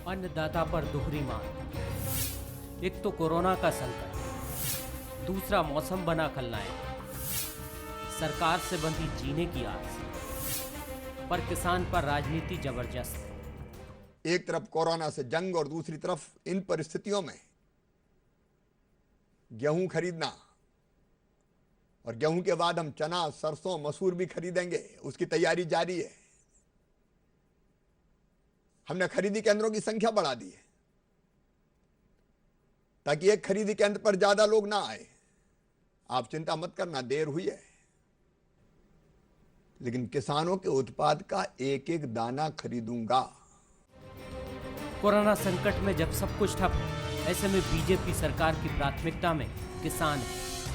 अन्नदाता पर दोहरी मार। एक तो कोरोना का संकट, दूसरा मौसम बना खलनायक। सरकार से बंधी जीने की आस, पर किसान पर राजनीति जबरदस्त। एक तरफ कोरोना से जंग और दूसरी तरफ इन परिस्थितियों में गेहूं खरीदना, और गेहूं के बाद हम चना, सरसों, मसूर भी खरीदेंगे, उसकी तैयारी जारी है। हमने खरीदी केंद्रों की संख्या बढ़ा दी है ताकि एक खरीदी केंद्र पर ज्यादा लोग ना आए। आप चिंता मत करना, देर हुई है, लेकिन किसानों के उत्पाद का एक एक दाना खरीदूंगा। कोरोना संकट में जब सब कुछ ठप है, ऐसे में बीजेपी सरकार की प्राथमिकता में किसान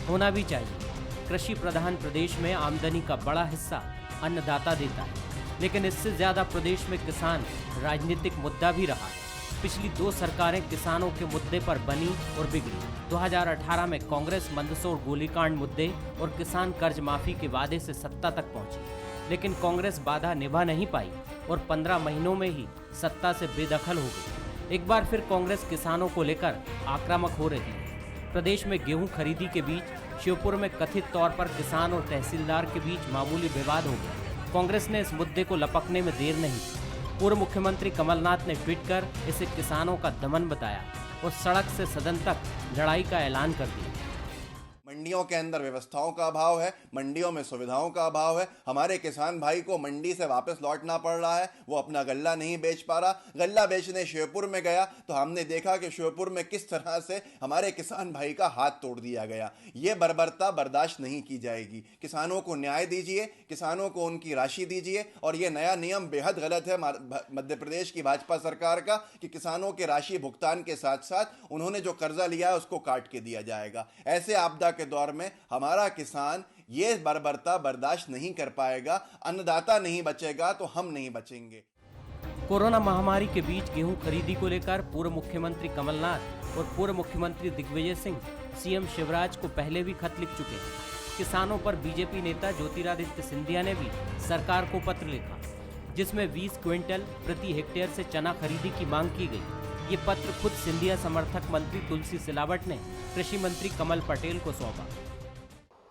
होना भी चाहिए। कृषि प्रधान प्रदेश में आमदनी का बड़ा हिस्सा अन्नदाता देता है, लेकिन इससे ज्यादा प्रदेश में किसान राजनीतिक मुद्दा भी रहा है। पिछली 2 सरकारें किसानों के मुद्दे पर बनी और बिगड़ी। 2018 में कांग्रेस मंदसौर गोलीकांड मुद्दे और किसान कर्ज माफी के वादे से सत्ता तक पहुंची, लेकिन कांग्रेस बाधा निभा नहीं पाई और 15 महीनों में ही सत्ता से बेदखल हो गई। एक बार फिर कांग्रेस किसानों को लेकर आक्रामक हो रही है। प्रदेश में गेहूं खरीदी के बीच श्योपुर में कथित तौर पर किसान और तहसीलदार के बीच मामूली विवाद हो गया। कांग्रेस ने इस मुद्दे को लपकने में देर नहीं की। पूर्व मुख्यमंत्री कमलनाथ ने ट्वीट कर इसे किसानों का दमन बताया और सड़क से सदन तक लड़ाई का ऐलान कर दिया। मंडियों के अंदर व्यवस्थाओं का अभाव है, मंडियों में सुविधाओं का अभाव है। हमारे किसान भाई को मंडी से वापस लौटना पड़ रहा है, वो अपना गल्ला नहीं बेच पा रहा। गल्ला बेचने श्योपुर में गया तो हमने देखा कि श्योपुर में किस तरह से हमारे किसान भाई का हाथ तोड़ दिया गया। ये बर्बरता बर्दाश्त नहीं की जाएगी। किसानों को न्याय दीजिए, किसानों को उनकी राशि दीजिए। और ये नया नियम बेहद गलत है मध्य प्रदेश की भाजपा सरकार का कि किसानों के राशि भुगतान के साथ साथ उन्होंने जो कर्जा लिया है उसको काट के दिया जाएगा। ऐसे आपदा के दौर में हमारा किसान ये बर्बरता बर्दाश्त नहीं कर पाएगा। अन्नदाता नहीं बचेगा तो हम नहीं बचेंगे। कोरोना महामारी के बीच गेहूं खरीदी को लेकर पूर्व मुख्यमंत्री कमलनाथ और पूर्व मुख्यमंत्री दिग्विजय सिंह सीएम शिवराज को पहले भी खत लिख चुके हैं। किसानों पर बीजेपी नेता ज्योतिरादित्य सिंधिया ने भी सरकार को पत्र लिखा, जिसमें 20 क्विंटल प्रति हेक्टेयर से चना खरीदी की मांग की गई। ये पत्र खुद सिंधिया समर्थक मंत्री तुलसी सिलावट ने कृषि मंत्री कमल पटेल को सौंपा।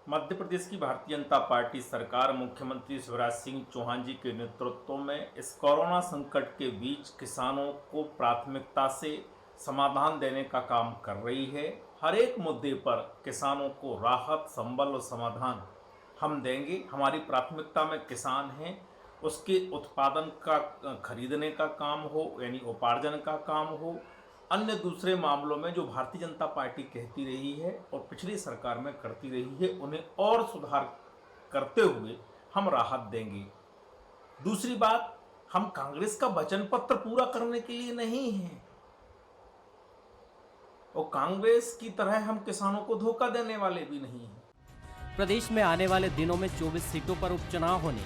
मध्य प्रदेश की भारतीय जनता पार्टी सरकार मुख्यमंत्री शिवराज सिंह चौहान जी के नेतृत्व में इस कोरोना संकट के बीच किसानों को प्राथमिकता से समाधान देने का काम कर रही है। हर एक मुद्दे पर किसानों को राहत, संबल और समाधान हम देंगे। हमारी प्राथमिकता में किसान हैं, उसके उत्पादन का खरीदने का काम हो, यानी उपार्जन का काम हो, अन्य दूसरे मामलों में जो भारतीय जनता पार्टी कहती रही है और पिछली सरकार में करती रही है, उन्हें और सुधार करते हुए हम राहत देंगे। दूसरी बात, हम कांग्रेस का वचन पत्र पूरा करने के लिए नहीं हैं और कांग्रेस की तरह हम किसानों को धोखा देने वाले भी नहीं हैं। प्रदेश में आने वाले दिनों में 24 सीटों पर उपचुनाव होने,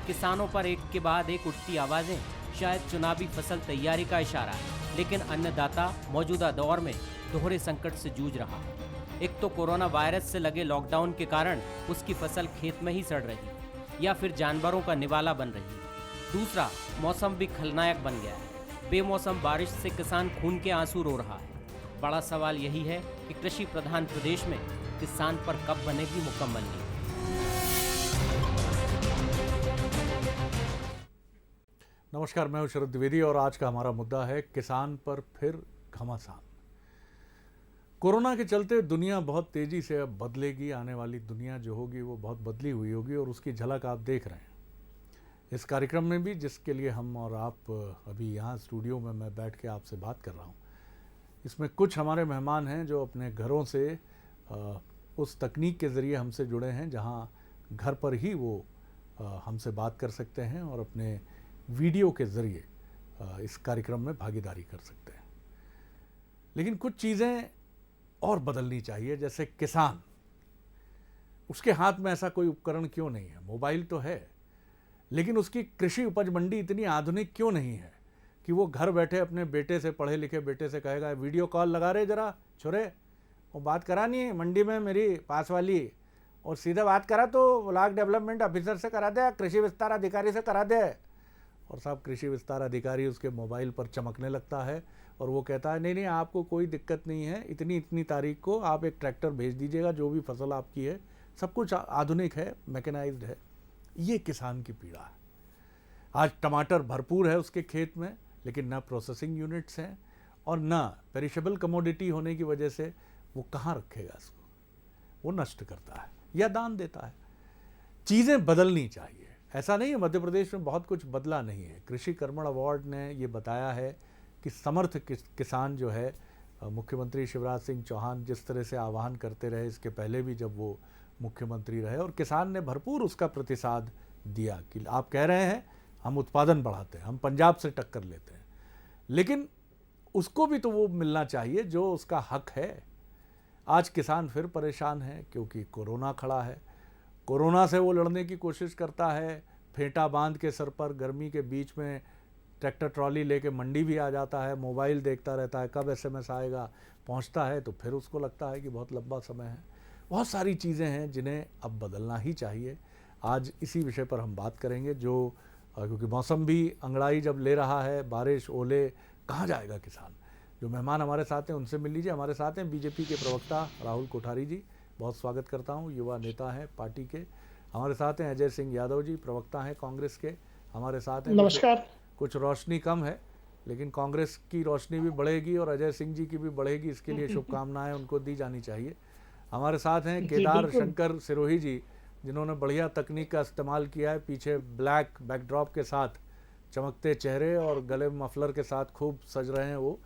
किसानों पर एक के बाद एक उठती आवाजें शायद चुनावी फसल तैयारी का इशारा है। लेकिन अन्नदाता मौजूदा दौर में दोहरे संकट से जूझ रहा है। एक तो कोरोना वायरस से लगे लॉकडाउन के कारण उसकी फसल खेत में ही सड़ रही या फिर जानवरों का निवाला बन रही है। दूसरा, मौसम भी खलनायक बन गया है। बेमौसम बारिश से किसान खून के आंसू रो रहा है। बड़ा सवाल यही है कि कृषि प्रधान प्रदेश में किसान पर कब बनेगी मुकम्मल नींव। नमस्कार, मैं हूं शरद द्विवेदी और आज का हमारा मुद्दा है किसान पर फिर घमासान। कोरोना के चलते दुनिया बहुत तेजी से अब बदलेगी। आने वाली दुनिया जो होगी वो बहुत बदली हुई होगी और उसकी झलक आप देख रहे हैं इस कार्यक्रम में भी, जिसके लिए हम और आप अभी यहाँ स्टूडियो में मैं बैठ के आपसे बात कर रहा हूँ। इसमें कुछ हमारे मेहमान हैं जो अपने घरों से उस तकनीक के ज़रिए हमसे जुड़े हैं जहाँ घर पर ही वो हमसे बात कर सकते हैं और अपने वीडियो के ज़रिए इस कार्यक्रम में भागीदारी कर सकते हैं। लेकिन कुछ चीज़ें और बदलनी चाहिए, जैसे किसान, उसके हाथ में ऐसा कोई उपकरण क्यों नहीं है? मोबाइल तो है, लेकिन उसकी कृषि उपज मंडी इतनी आधुनिक क्यों नहीं है कि वो घर बैठे अपने बेटे से, पढ़े लिखे बेटे से कहेगा वीडियो कॉल लगा रहे जरा छोरे, वो बात करानी है मंडी में मेरी पास वाली, और सीधे बात करा तो ब्लॉक डेवलपमेंट ऑफिसर से करा दे, कृषि विस्तार अधिकारी से करा दे, और साहब कृषि विस्तार अधिकारी उसके मोबाइल पर चमकने लगता है और वो कहता है नहीं नहीं आपको कोई दिक्कत नहीं है, इतनी इतनी तारीख को आप एक ट्रैक्टर भेज दीजिएगा, जो भी फसल आपकी है सब कुछ आधुनिक है, मैकेनाइज्ड है। ये किसान की पीड़ा है। आज टमाटर भरपूर है उसके खेत में, लेकिन ना प्रोसेसिंग यूनिट्स हैं और ना पेरिशेबल कमोडिटी होने की वजह से वो कहाँ रखेगा इसको, वो नष्ट करता है या दान देता है। चीज़ें बदलनी चाहिए, ऐसा नहीं है मध्य प्रदेश में बहुत कुछ बदला नहीं है। कृषि कर्मण अवार्ड ने ये बताया है कि समर्थ किसान जो है, मुख्यमंत्री शिवराज सिंह चौहान जिस तरह से आह्वान करते रहे इसके पहले भी जब वो मुख्यमंत्री रहे, और किसान ने भरपूर उसका प्रतिसाद दिया कि आप कह रहे हैं हम उत्पादन बढ़ाते हैं, हम पंजाब से टक्कर लेते हैं, लेकिन उसको भी तो वो मिलना चाहिए जो उसका हक है। आज किसान फिर परेशान है क्योंकि कोरोना खड़ा है। कोरोना से वो लड़ने की कोशिश करता है, फेंटा बांध के सर पर गर्मी के बीच में ट्रैक्टर ट्रॉली लेके मंडी भी आ जाता है, मोबाइल देखता रहता है कब एसएमएस आएगा, पहुंचता है तो फिर उसको लगता है कि बहुत लंबा समय है। बहुत सारी चीज़ें हैं जिन्हें अब बदलना ही चाहिए। आज इसी विषय पर हम बात करेंगे, जो क्योंकि मौसम भी अंगड़ाई जब ले रहा है, बारिश ओले, कहाँ जाएगा किसान। जो मेहमान हमारे साथ हैं उनसे मिल लीजिए। हमारे साथ हैं बीजेपी के प्रवक्ता राहुल कोठारी जी, बहुत स्वागत करता हूं, युवा नेता हैं पार्टी के। हमारे साथ हैं अजय सिंह यादव जी, प्रवक्ता हैं कांग्रेस के, हमारे साथ हैं। नमस्कार। कुछ रोशनी कम है लेकिन कांग्रेस की रोशनी भी बढ़ेगी और अजय सिंह जी की भी बढ़ेगी, इसके लिए शुभकामनाएं उनको दी जानी चाहिए। हमारे साथ हैं केदार शंकर सिरोही जी, जिन्होंने बढ़िया तकनीक का इस्तेमाल किया है, पीछे ब्लैक बैकड्रॉप के साथ चमकते चेहरे और गले में मफलर के साथ खूब सज रहे हैं वो।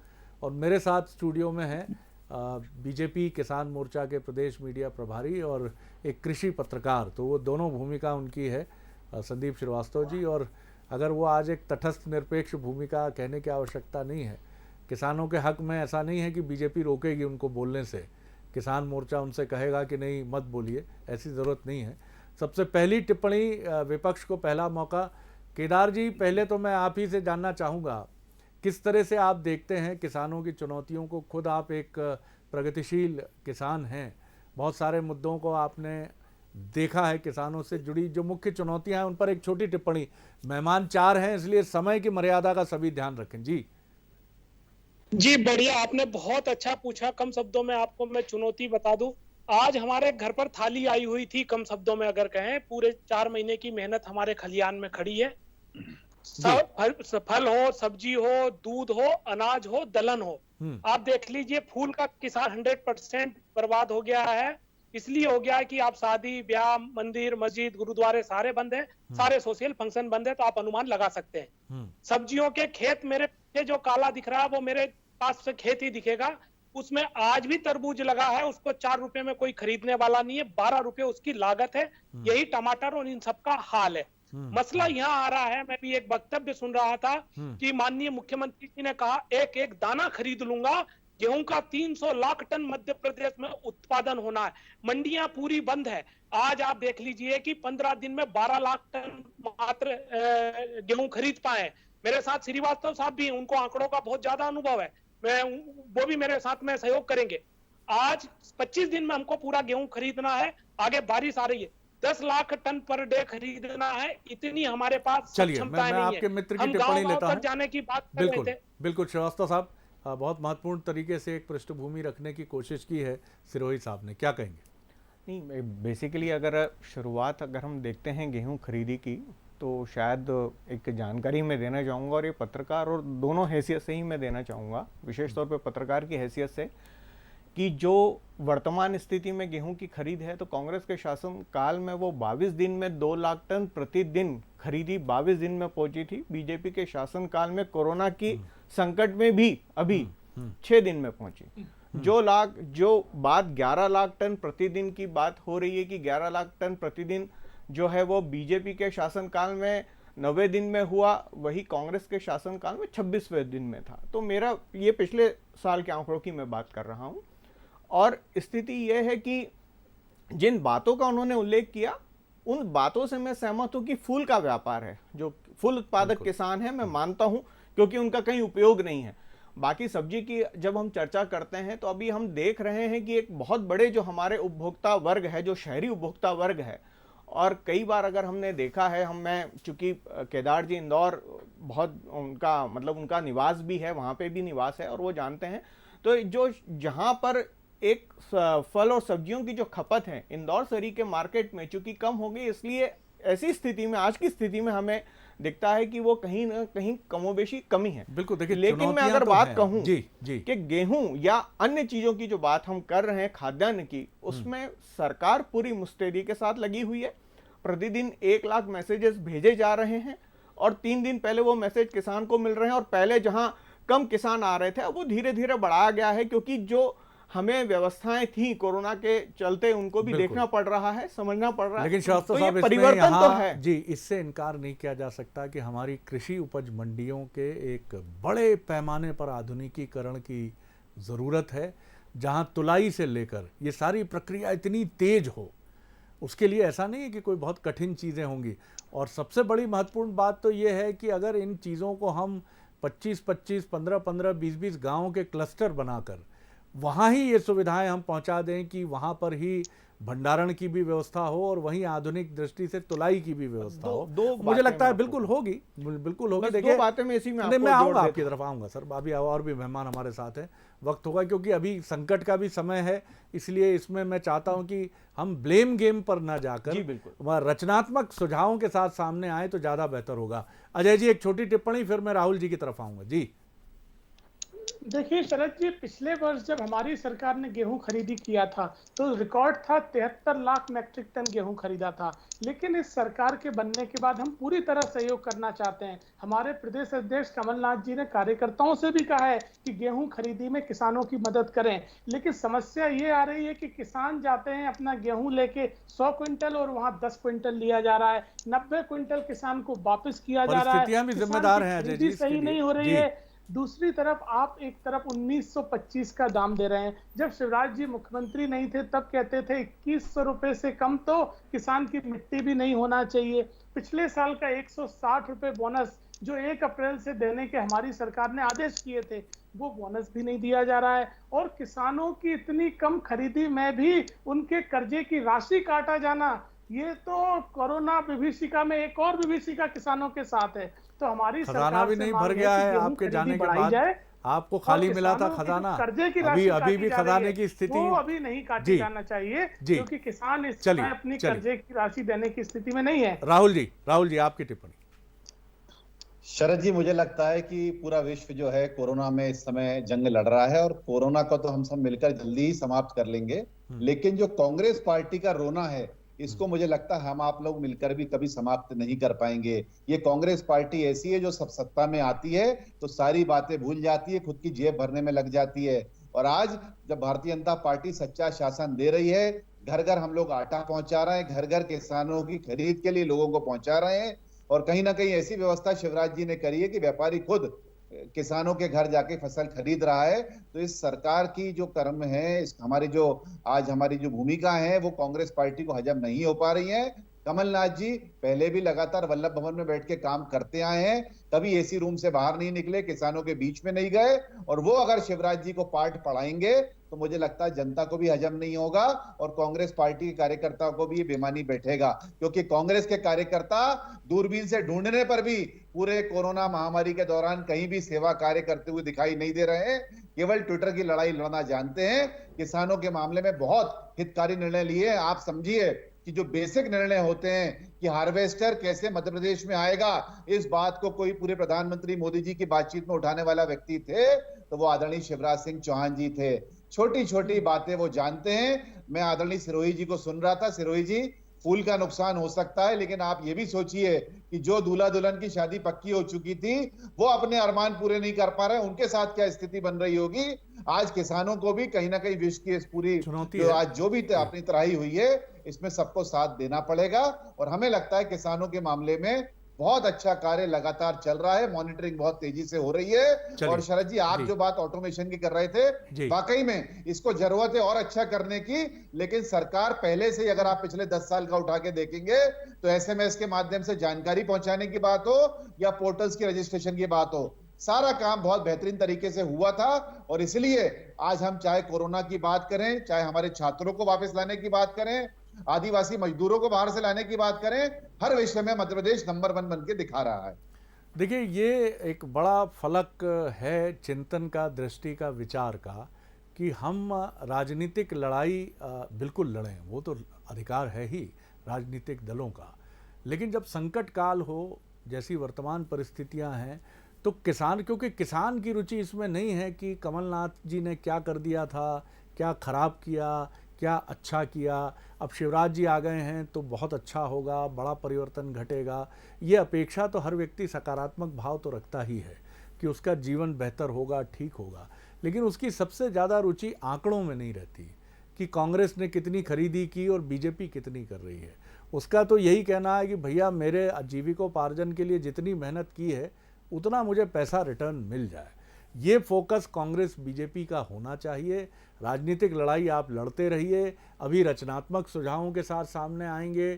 और मेरे साथ स्टूडियो में हैं बीजेपी किसान मोर्चा के प्रदेश मीडिया प्रभारी और एक कृषि पत्रकार, तो वो दोनों भूमिका उनकी है, संदीप श्रीवास्तव जी। और अगर वो आज एक तटस्थ निरपेक्ष भूमिका, कहने की आवश्यकता नहीं है, किसानों के हक में ऐसा नहीं है कि बीजेपी रोकेगी उनको बोलने से, किसान मोर्चा उनसे कहेगा कि नहीं मत बोलिए, ऐसी ज़रूरत नहीं है। सबसे पहली टिप्पणी, विपक्ष को पहला मौका। केदार जी, पहले तो मैं आप ही से जानना चाहूँगा किस तरह से आप देखते हैं किसानों की चुनौतियों को। खुद आप एक प्रगतिशील किसान हैं, बहुत सारे मुद्दों को आपने देखा है, किसानों से जुड़ी जो मुख्य चुनौतियां हैं उन पर एक छोटी टिप्पणी। मेहमान 4 हैं इसलिए समय की मर्यादा का सभी ध्यान रखें। जी बढ़िया, आपने बहुत अच्छा पूछा। कम शब्दों में आपको मैं चुनौती बता दूं। आज हमारे घर पर थाली आई हुई थी, कम शब्दों में अगर कहें, पूरे 4 महीने की मेहनत हमारे खलियान में खड़ी है। फल हो, सब्जी हो, दूध हो, अनाज हो, दलहन हो, आप देख लीजिए फूल का किसान 100% बर्बाद हो गया है। इसलिए हो गया है कि आप शादी ब्याह, मंदिर मस्जिद गुरुद्वारे सारे बंद हैं, सारे सोशल फंक्शन बंद है, तो आप अनुमान लगा सकते हैं। सब्जियों के खेत, मेरे पीछे जो काला दिख रहा है वो मेरे पास से खेत ही दिखेगा, उसमें आज भी तरबूज लगा है, उसको 4 रुपए में कोई खरीदने वाला नहीं है, 12 रुपए उसकी लागत है। यही टमाटर और इन सबका हाल है। मसला यहाँ आ रहा है, मैं भी एक वक्तव्य सुन रहा था कि माननीय मुख्यमंत्री जी ने कहा एक एक दाना खरीद लूंगा। गेहूं का 300 लाख टन मध्य प्रदेश में उत्पादन होना है, मंडियां पूरी बंद है। आज आप देख लीजिए कि 15 दिन में 12 लाख टन मात्र गेहूं खरीद पाए। मेरे साथ श्रीवास्तव साहब भी, उनको आंकड़ों का बहुत ज्यादा अनुभव है, वो भी मेरे साथ में सहयोग करेंगे। आज 25 दिन में हमको पूरा गेहूं खरीदना है, आगे बारिश आ रही है, 10 लाख टन पर डे खरीदना है, इतनी हमारे पास क्षमता नहीं है। आपके मित्र की टिप्पणी लेता हूं। जाने की बात कर बिल्कुल, रहे थे। बिल्कुल श्रीवास्तव साहब, बहुत महत्वपूर्ण तरीके से एक पृष्ठभूमि रखने की कोशिश की है सिरोही साहब ने, क्या कहेंगे? नहीं, बेसिकली अगर शुरुआत अगर हम देखते हैं गेहूं खरीदी की, तो शायद एक जानकारी मैं देना चाहूँगा, और ये पत्रकार और दोनों हैसियत से ही मैं देना चाहूँगा, विशेष तौर पे पत्रकार की हैसियत से, कि जो वर्तमान स्थिति में गेहूं की खरीद है, तो कांग्रेस के शासन काल में वो 22 दिन में 2 लाख टन प्रतिदिन खरीदी 22 दिन में पहुंची थी। बीजेपी के शासन काल में कोरोना की संकट में भी अभी 6 दिन में पहुंची। जो बात 11 लाख टन प्रतिदिन की बात हो रही है कि 11 लाख टन प्रतिदिन जो है वो बीजेपी के शासन काल में 90 दिन में हुआ, वही कांग्रेस के शासन काल में 26वें दिन में था। तो मेरा ये पिछले साल के आंकड़ों की मैं बात कर रहा हूं, और स्थिति यह है कि जिन बातों का उन्होंने उल्लेख किया, उन बातों से मैं सहमत हूं कि फूल का व्यापार है, जो फूल उत्पादक किसान है, मैं मानता हूं, क्योंकि उनका कहीं उपयोग नहीं है। बाकी सब्जी की जब हम चर्चा करते हैं, तो अभी हम देख रहे हैं कि एक बहुत बड़े जो हमारे उपभोक्ता वर्ग है, जो शहरी उपभोक्ता वर्ग है, और कई बार अगर हमने देखा है, मैं चूंकि केदार जी इंदौर बहुत उनका निवास भी है, वहाँ पे भी निवास है और वो जानते हैं, तो जो जहाँ पर एक फल और सब्जियों की जो खपत है इंदौर शहरी के मार्केट में चूंकि कम हो गई, इसलिए ऐसी स्थिति में, आज की स्थिति में हमें दिखता है कि वो कहीं ना कहीं कमोबेशी कमी है। बिल्कुल, देखिए, लेकिन मैं अगर तो बात कहूं जी कि गेहूं या अन्य चीजों की जो बात हम कर रहे हैं खाद्यान्न की, उसमें सरकार पूरी मुस्तैदी के साथ लगी हुई है। प्रतिदिन 1 लाख मैसेजेस भेजे जा रहे हैं और 3 दिन पहले वो मैसेज किसान को मिल रहे हैं और पहले जहां कम किसान आ रहे थे अब वो धीरे धीरे बढ़ाया गया है, क्योंकि जो हमें व्यवस्थाएं थी कोरोना के चलते उनको भी देखना पड़ रहा है, समझना पड़ रहा है। लेकिन श्रीवास्तव तो साहब, ये इसमें परिवर्तन तो यहाँ है जी, इससे इनकार नहीं किया जा सकता कि हमारी कृषि उपज मंडियों के एक बड़े पैमाने पर आधुनिकीकरण की ज़रूरत है, जहाँ तुलाई से लेकर ये सारी प्रक्रिया इतनी तेज हो। उसके लिए ऐसा नहीं है कि कोई बहुत कठिन चीज़ें होंगी। और सबसे बड़ी महत्वपूर्ण बात तो ये है कि अगर इन चीज़ों को हम 25-25, 15-15, 20-20 गाँव के क्लस्टर बनाकर वहाँ ही ये सुविधाएं हम पहुँचा दें कि वहाँ पर ही भंडारण की भी व्यवस्था हो और वहीं आधुनिक दृष्टि से तुलाई की भी व्यवस्था हो, मुझे लगता है बिल्कुल होगी, बिल्कुल होगी। देखिए, 2 बातें मैं इसी में मैं आऊँगा, आपकी तरफ आऊँगा सर, अभी और भी मेहमान हमारे साथ हैं, वक्त होगा, क्योंकि अभी संकट का भी समय है, इसलिए इसमें मैं चाहता हूं कि हम ब्लेम गेम पर ना जाकर रचनात्मक सुझावों के साथ सामने आए तो ज़्यादा बेहतर होगा। अजय जी, एक छोटी टिप्पणी, फिर मैं राहुल जी की तरफ आऊँगा। जी देखिए शरद जी, पिछले वर्ष जब हमारी सरकार ने गेहूं खरीदी किया था तो रिकॉर्ड था 73 लाख मैट्रिक टन गेहूं खरीदा था। लेकिन इस सरकार के बनने के बाद हम पूरी तरह सहयोग करना चाहते हैं। हमारे प्रदेश अध्यक्ष कमलनाथ जी ने कार्यकर्ताओं से भी कहा है कि गेहूं खरीदी में किसानों की मदद करें। लेकिन समस्या ये आ रही है कि किसान जाते हैं अपना गेहूं लेके 100 क्विंटल और वहां 10 क्विंटल लिया जा रहा है, 90 क्विंटल किसान को वापस किया जा रहा है। भी जिम्मेदार हैं अजय जी, सही नहीं हो रही है। दूसरी तरफ आप एक तरफ 1925 का दाम दे रहे हैं। जब शिवराज जी मुख्यमंत्री नहीं थे तब कहते थे 2100 रुपए से कम तो किसान की मिट्टी भी नहीं होना चाहिए। पिछले साल का 160 रुपए बोनस जो 1 अप्रैल से देने के हमारी सरकार ने आदेश किए थे, वो बोनस भी नहीं दिया जा रहा है। और किसानों की इतनी कम खरीदी में भी उनके कर्जे की राशि काटा जाना, ये तो कोरोना विभीषिका में एक और विभीषिका किसानों के साथ है। तो हमारी खजाना भी नहीं भर गया है आपके जाने के बाद, आपको खाली मिला था खजाना, अभी भी खजाने की स्थिति वो अभी नहीं काटी जाना चाहिए, क्योंकि किसान इस समय अपनी कर्जे की राशि देने की स्थिति में नहीं है। राहुल जी आपकी टिप्पणी। शरद जी, मुझे लगता है कि पूरा विश्व जो है कोरोना में इस समय जंग लड़ रहा है और कोरोना को तो हम सब मिलकर जल्दी ही समाप्त कर लेंगे, लेकिन जो कांग्रेस पार्टी का रोना है इसको मुझे लगता है हम आप लोग मिलकर भी कभी समाप्त नहीं कर पाएंगे। ये कांग्रेस पार्टी ऐसी है जो सब सत्ता में आती है तो सारी बातें भूल जाती है, खुद की जेब भरने में लग जाती है। और आज जब भारतीय जनता पार्टी सच्चा शासन दे रही है, घर घर हम लोग आटा पहुंचा रहे हैं, घर घर किसानों की खरीद के लिए लोगों को पहुंचा रहे हैं, और कहीं ना कहीं ऐसी व्यवस्था शिवराज जी ने करी है कि व्यापारी खुद किसानों के घर जाके फसल खरीद रहा है। तो इस सरकार की जो कर्म है, हमारी जो भूमिका है वो कांग्रेस पार्टी को हजम नहीं हो पा रही है। कमलनाथ जी पहले भी लगातार वल्लभ भवन में बैठ के काम करते आए हैं, कभी एसी रूम से बाहर नहीं निकले, किसानों के बीच में नहीं गए, और वो अगर शिवराज जी को पाठ पढ़ाएंगे तो मुझे लगता है जनता को भी हजम नहीं होगा और कांग्रेस पार्टी के कार्यकर्ताओं को भी ये बेमानी बैठेगा, क्योंकि कांग्रेस के कार्यकर्ता दूरबीन से ढूंढने पर भी पूरे कोरोना महामारी के दौरान कहीं भी सेवा कार्य करते हुए दिखाई नहीं दे रहे हैं, केवल ट्विटर की लड़ाई लड़ना जानते हैं। किसानों के मामले में बहुत हितकारी निर्णय लिए। आप समझिए कि जो बेसिक निर्णय होते हैं कि हार्वेस्टर कैसे मध्य प्रदेश में आएगा, इस बात को कोई पूरे प्रधानमंत्री मोदी जी की बातचीत में उठाने वाला व्यक्ति थे तो वो आदरणीय शिवराज सिंह चौहान जी थे। छोटी छोटी बातें वो जानते हैं। मैं आदरणीय सिरोही जी को सुन रहा था, सिरोही जी, फूल का नुकसान हो सकता है, लेकिन आप ये भी सोचिए कि जो दूल्हा दुल्हन की शादी पक्की हो चुकी थी वो अपने अरमान पूरे नहीं कर पा रहे, उनके साथ क्या स्थिति बन रही होगी। आज किसानों को भी कहीं ना कहीं विश्व की इस पूरी आज जो भी अपनी तराई हुई है इसमें सबको साथ देना पड़ेगा। और हमें लगता है किसानों के मामले में बहुत अच्छा कार्य लगातार चल रहा है, मॉनिटरिंग बहुत तेजी से हो रही है। और शरद जी, आप जो बात ऑटोमेशन की कर रहे थे, वाकई में इसको जरूरत है और अच्छा करने की, लेकिन सरकार पहले से, अगर आप पिछले 10 साल का उठा के देखेंगे तो एसएमएस के माध्यम से जानकारी पहुंचाने की बात हो या पोर्टल्स की रजिस्ट्रेशन की बात हो, सारा काम बहुत बेहतरीन तरीके से हुआ था। और इसलिए आज हम चाहे कोरोना की बात करें, चाहे हमारे छात्रों को वापस लाने की बात करें, आदिवासी मजदूरों को बाहर से लाने की बात करें, हर विषय में मध्य प्रदेश नंबर 1 बन के दिखा रहा है। देखिए, ये एक बड़ा फलक है चिंतन का, दृष्टि का, विचार का, कि हम राजनीतिक लड़ाई बिल्कुल लड़ें, वो तो अधिकार है ही राजनीतिक दलों का, लेकिन जब संकट काल हो, जैसी वर्तमान परिस्थितियां हैं, तो किसान, क्योंकि किसान की रुचि इसमें नहीं है कि कमलनाथ जी ने क्या कर दिया था, क्या खराब किया, क्या अच्छा किया, अब शिवराज जी आ गए हैं तो बहुत अच्छा होगा, बड़ा परिवर्तन घटेगा। ये अपेक्षा तो हर व्यक्ति सकारात्मक भाव तो रखता ही है कि उसका जीवन बेहतर होगा, ठीक होगा, लेकिन उसकी सबसे ज़्यादा रुचि आंकड़ों में नहीं रहती कि कांग्रेस ने कितनी खरीदी की और बीजेपी कितनी कर रही है। उसका तो यही कहना है कि भैया मेरे आजीविकोपार्जन के लिए जितनी मेहनत की है उतना मुझे पैसा रिटर्न मिल जाए। ये फोकस कांग्रेस बीजेपी का होना चाहिए। राजनीतिक लड़ाई आप लड़ते रहिए, अभी रचनात्मक सुझावों के साथ सामने आएंगे,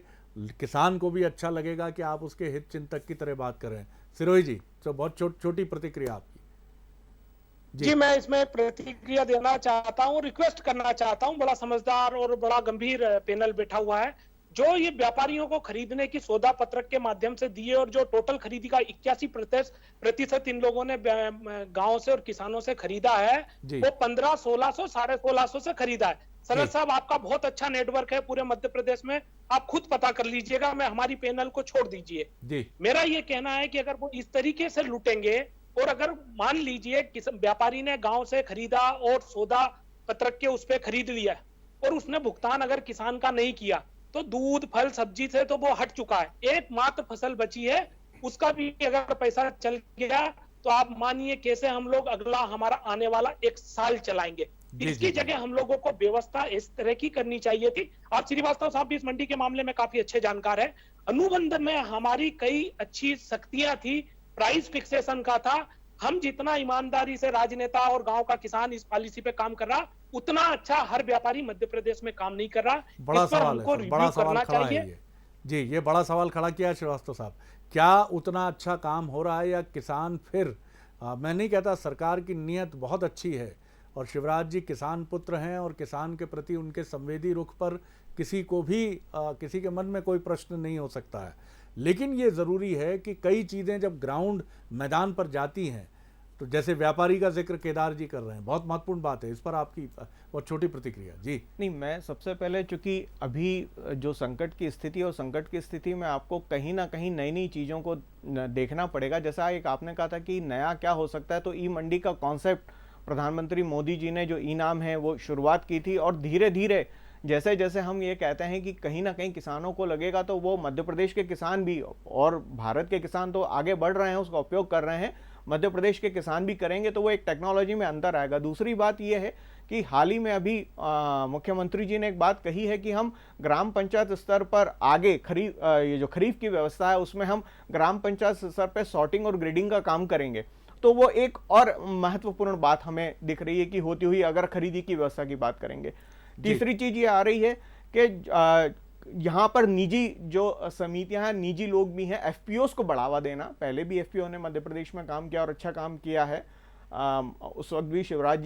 किसान को भी अच्छा लगेगा कि आप उसके हित चिंतक की तरह बात कर रहे हैं। सिरोही जी, तो बहुत छोटी प्रतिक्रिया आपकी। जी, मैं इसमें प्रतिक्रिया देना चाहता हूँ, रिक्वेस्ट करना चाहता हूँ। बड़ा समझदार और बड़ा गंभीर पैनल बैठा हुआ है। जो ये व्यापारियों को खरीदने की सौदा पत्रक के माध्यम से दिए और जो टोटल खरीदी का 81% इन लोगों ने गांव से और किसानों से खरीदा है, वो 1500-1600, 1650 से खरीदा है। सरद साहब, आपका बहुत अच्छा नेटवर्क है पूरे मध्य प्रदेश में, आप खुद पता कर लीजिएगा, मैं हमारी पैनल को छोड़ दीजिए। मेरा ये कहना है कि अगर वो इस तरीके से लूटेंगे, और अगर मान लीजिए व्यापारी ने गांव से खरीदा और सौदा पत्रक के उस पे खरीद लिया और उसने भुगतान अगर किसान का नहीं किया, तो दूध, फल, सब्जी से तो वो हट चुका है। एकमात्र फसल बची है, उसका भी अगर पैसा चल गया तो आप मानिए कैसे हम लोग अगला हमारा आने वाला 1 साल चलाएंगे। इसकी जगह हम लोगों को व्यवस्था इस तरह की करनी चाहिए थी। और श्रीवास्तव साहब भी इस मंडी के मामले में काफी अच्छे जानकार है। अनुबंध में हमारी कई अच्छी शक्तियां थी, प्राइस फिक्सेशन का था। हम जितना ईमानदारी से राजनेता और गांव का किसान इस पॉलिसी पे काम कर रहा, उतना अच्छा हर व्यापारी मध्य प्रदेश में काम नहीं कर रहा। बड़ा सवाल हमको है, बड़ा सवाल खड़ा है ये। जी, ये बड़ा सवाल खड़ा किया श्रीवास्तव साहब, क्या उतना अच्छा काम हो रहा है या किसान फिर मैं नहीं कहता, सरकार की नीयत बहुत अच्छी है और शिवराज जी किसान पुत्र हैं और किसान के प्रति उनके संवेदी रुख पर किसी को भी किसी के मन में कोई प्रश्न नहीं हो सकता है, लेकिन ये ज़रूरी है कि कई चीज़ें जब ग्राउंड मैदान पर जाती हैं, तो जैसे व्यापारी का जिक्र केदार जी कर रहे हैं, बहुत महत्वपूर्ण बात है, इस पर आपकी बहुत छोटी प्रतिक्रिया। जी नहीं, मैं सबसे पहले, चूंकि अभी जो संकट की स्थिति है, और संकट की स्थिति में आपको कहीं ना कहीं नई नई चीज़ों को देखना पड़ेगा। जैसा एक आपने कहा था कि नया क्या हो सकता है, तो ई मंडी का कॉन्सेप्ट प्रधानमंत्री मोदी जी ने जो ई नाम है वो शुरुआत की थी, और धीरे धीरे जैसे जैसे हम ये कहते हैं कि कहीं ना कहीं किसानों को लगेगा, तो वो मध्य प्रदेश के किसान भी और भारत के किसान तो आगे बढ़ रहे हैं, उसका उपयोग कर रहे हैं, मध्य प्रदेश के किसान भी करेंगे, तो वो एक टेक्नोलॉजी में अंतर आएगा। दूसरी बात यह है कि हाल ही में अभी मुख्यमंत्री जी ने एक बात कही है कि हम ग्राम पंचायत स्तर पर आगे ये जो खरीफ की व्यवस्था है उसमें हम ग्राम पंचायत स्तर पर सॉर्टिंग और ग्रेडिंग का काम करेंगे। तो वो एक और महत्वपूर्ण बात हमें दिख रही है कि होती हुई अगर खरीदी की व्यवस्था की बात करेंगे। तीसरी चीज ये आ रही है कि यहाँ पर निजी जो समितियां हैं, निजी लोग भी हैं, एफपीओस को बढ़ावा देना। पहले भी एफपीओ ने मध्य प्रदेश में काम किया और अच्छा काम किया है। उस वक्त भी शिवराज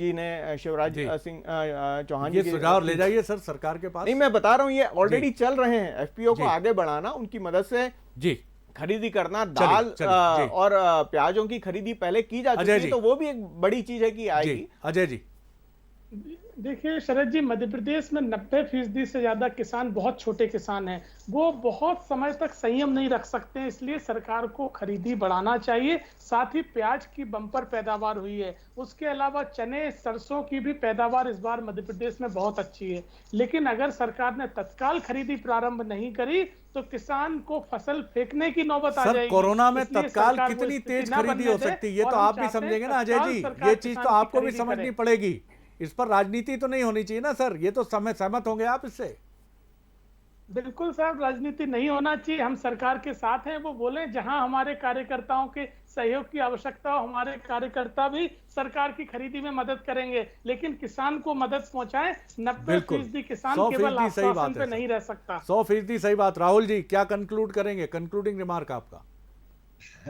सिंह चौहान ये सुझाव ले जाइए सर सरकार के पास। नहीं, मैं बता रहा हूँ ये ऑलरेडी चल रहे हैं। एफपीओ को आगे बढ़ाना, उनकी मदद से जी खरीदी करना, दाल और प्याजों की खरीदी पहले की जा चुकी है, तो वो भी एक बड़ी चीज है कि आएगी। अजय जी, देखिए शरद जी, मध्य प्रदेश में 90% से ज्यादा किसान बहुत छोटे किसान हैं, वो बहुत समय तक संयम नहीं रख सकते हैं, इसलिए सरकार को खरीदी बढ़ाना चाहिए। साथ ही प्याज की बम्पर पैदावार हुई है, उसके अलावा चने, सरसों की भी पैदावार इस बार मध्य प्रदेश में बहुत अच्छी है। लेकिन अगर सरकार ने तत्काल खरीदी प्रारंभ नहीं करी तो किसान को फसल फेंकने की नौबत आ जाएगी। कोरोना में तत्काल कितनी तेज खरीदी हो सकती है, ये तो आप भी समझेंगे ना अजय जी, ये चीज तो आपको भी समझनी पड़ेगी। इस पर राजनीति तो नहीं होनी चाहिए ना सर, ये तो सहमत होंगे आप इससे? बिल्कुल साहब, राजनीति नहीं होना चाहिए। हम सरकार के साथ हैं, वो बोले जहां हमारे कार्यकर्ताओं के सहयोग की आवश्यकता हो, हमारे कार्यकर्ता भी सरकार की खरीदी में मदद करेंगे, लेकिन किसान को मदद पहुंचाएं। 90% किसान केवल आश्वासन पे नहीं रह सकता। 100% सही बात। राहुल जी, क्या कंक्लूड करेंगे, कंक्लूडिंग रिमार्क आपका?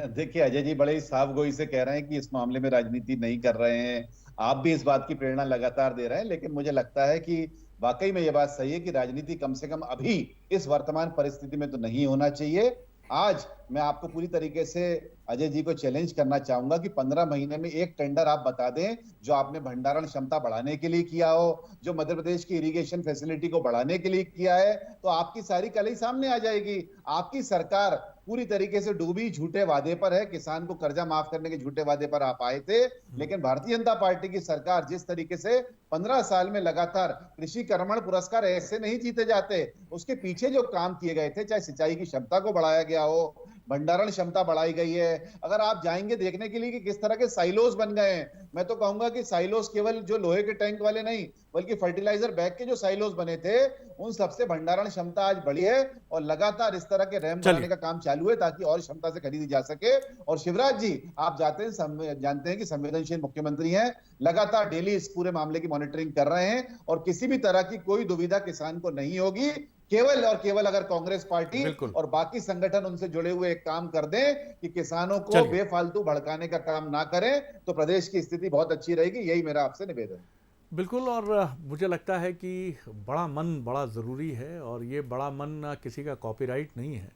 देखिए अजय जी बड़े ही साफगोई से कह रहे हैं कि इस मामले में राजनीति नहीं कर रहे हैं, आप भी इस बात की प्रेरणा लगातार दे रहे हैं, लेकिन मुझे लगता है कि वाकई में यह बात सही है कि राजनीति कम से कम अभी इस वर्तमान परिस्थिति में तो नहीं होना चाहिए। आज मैं आपको पूरी तरीके से अजय जी को चैलेंज करना चाहूंगा कि 15 महीने में एक टेंडर आप बता दें जो आपने भंडारण क्षमता बढ़ाने के लिए किया हो, जो मध्य प्रदेश की इरिगेशन फैसिलिटी को बढ़ाने के लिए किया है, तो आपकी सारी कलई सामने आ जाएगी। आपकी सरकार पूरी तरीके से डूबी झूठे वादे पर है। किसान को कर्जा माफ करने के झूठे वादे पर आप आए थे, लेकिन भारतीय जनता पार्टी की सरकार जिस तरीके से 15 साल में लगातार कृषि कर्मण पुरस्कार ऐसे नहीं जीते जाते, उसके पीछे जो काम किए गए थे, चाहे सिंचाई की क्षमता को बढ़ाया गया हो, भंडारण क्षमता बढ़ाई गई है। अगर आप जाएंगे देखने के लिए कि किस तरह के साइलोस बन गए हैं, मैं तो कहूंगा कि साइलोस केवल जो लोहे के टैंक वाले नहीं बल्कि फर्टिलाइजर बैग के जो साइलोस बने थे, उन सबसे भंडारण क्षमता आज बढ़ी है और लगातार इस तरह के रैम बनाने का काम चालू है ताकि और क्षमता से खरीदी जा सके। और शिवराज जी, आप जानते हैं कि संवेदनशील मुख्यमंत्री हैं, लगातार डेली इस पूरे मामले की मॉनिटरिंग कर रहे हैं और किसी भी तरह की कोई दुविधा किसान को नहीं होगी। केवल और केवल अगर कांग्रेस पार्टी और बाकी संगठन उनसे जुड़े हुए एक काम कर दें कि किसानों को बेफालतू भड़काने का काम ना करें, तो प्रदेश की स्थिति बहुत अच्छी रहेगी। यही मेरा आपसे निवेदन है। बिल्कुल, और मुझे लगता है कि बड़ा मन बड़ा ज़रूरी है और ये बड़ा मन किसी का कॉपीराइट नहीं है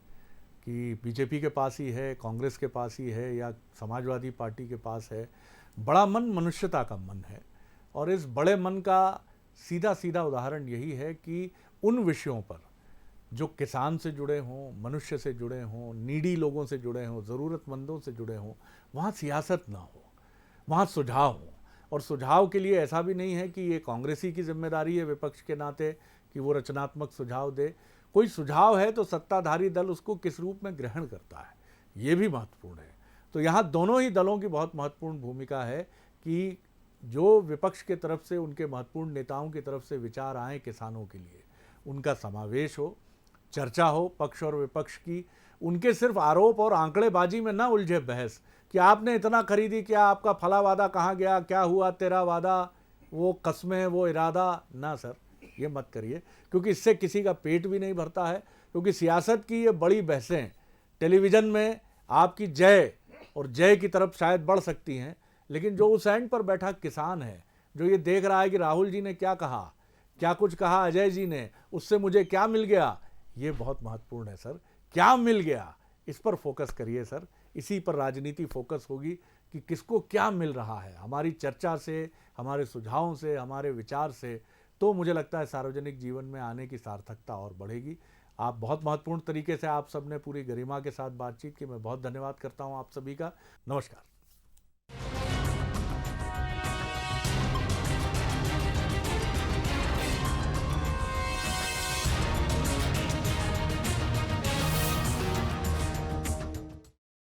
कि बीजेपी के पास ही है, कांग्रेस के पास ही है या समाजवादी पार्टी के पास है। बड़ा मन मनुष्यता का मन है और इस बड़े मन का सीधा सीधा उदाहरण यही है कि उन विषयों पर जो किसान से जुड़े हों, मनुष्य से जुड़े हों, नीडी लोगों से जुड़े हों, ज़रूरतमंदों से जुड़े हों, वहाँ सियासत ना हो, वहाँ सुझाव हो। और सुझाव के लिए ऐसा भी नहीं है कि ये कांग्रेसी की जिम्मेदारी है विपक्ष के नाते कि वो रचनात्मक सुझाव दे। कोई सुझाव है तो सत्ताधारी दल उसको किस रूप में ग्रहण करता है, ये भी महत्वपूर्ण है। तो यहाँ दोनों ही दलों की बहुत महत्वपूर्ण भूमिका है कि जो विपक्ष के तरफ से उनके महत्वपूर्ण नेताओं की तरफ से विचार आए किसानों के लिए, उनका समावेश हो, चर्चा हो पक्ष और विपक्ष की। उनके सिर्फ आरोप और आंकड़ेबाजी में ना उलझे बहस कि आपने इतना खरीदी, क्या आपका फला वादा कहाँ गया, क्या हुआ तेरा वादा, वो कस्में, वो इरादा। ना सर, ये मत करिए, क्योंकि इससे किसी का पेट भी नहीं भरता है। क्योंकि सियासत की ये बड़ी बहसें टेलीविज़न में आपकी जय और जय की तरफ शायद बढ़ सकती हैं, लेकिन जो उस एंड पर बैठा किसान है, जो ये देख रहा है कि राहुल जी ने क्या कहा, क्या कुछ कहा अजय जी ने, उससे मुझे क्या मिल गया, ये बहुत महत्वपूर्ण है सर। क्या मिल गया, इस पर फोकस करिए सर। इसी पर राजनीति फोकस होगी कि किसको क्या मिल रहा है। हमारी चर्चा से, हमारे सुझावों से, हमारे विचार से, तो मुझे लगता है सार्वजनिक जीवन में आने की सार्थकता और बढ़ेगी। आप बहुत महत्वपूर्ण तरीके से आप सबने पूरी गरिमा के साथ बातचीत की। मैं बहुत धन्यवाद करता हूँ आप सभी का। नमस्कार।